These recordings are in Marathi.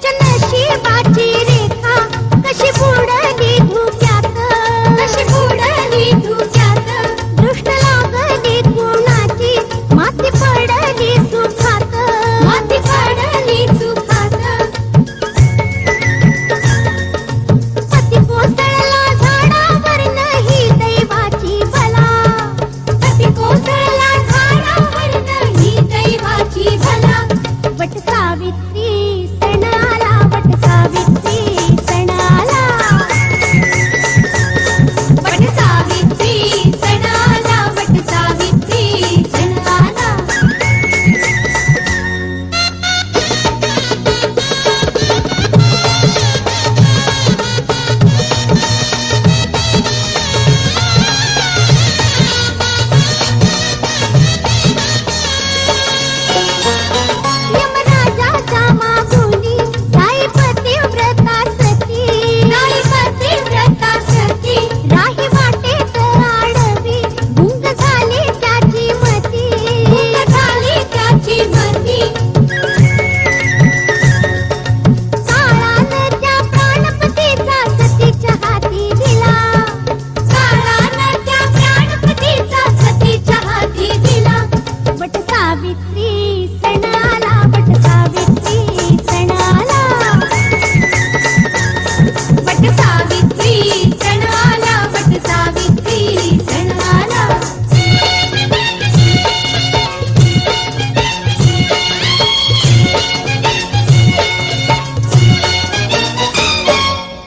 तिच्या नशिबाची रेखा कशी बुडली धुक्यात, कशी बुडली धुक्यात. दृष्ट लागली कुणाची माती पडली सुखात, माती पडली सुखात. पती कोसळला झाडावर नाही दैवाची भला, पती कोसळला झाडावर नाही दैवाची भला. वट सावित्री सण आला, वट सावित्री सण आला, वट सावित्री सण आला, वट सावित्री सण आला. यमराजाच्या मागुनी जाई पतिव्रता सती, जाई पतिव्रता सती. राही वाटेत आडवी गुंग झाली त्याची मती, गुंग झाली त्याची मती. काळानं त्या प्राणपतीचा सतीच्या हाती दिला, काळानं त्या प्राणपतीचा सतीच्या हाती दिला. वट सावित्री सण आला, वट सावित्री सण आला, वट सावित्री सण आला, वट सावित्री सण आला.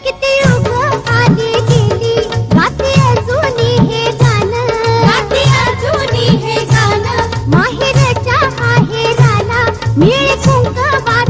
किती युग आली गेली गाती अजूनी हे गाणं, गाती अजूनी हे गाणं. माहेरच्या माहेराला मिळे कुंकवा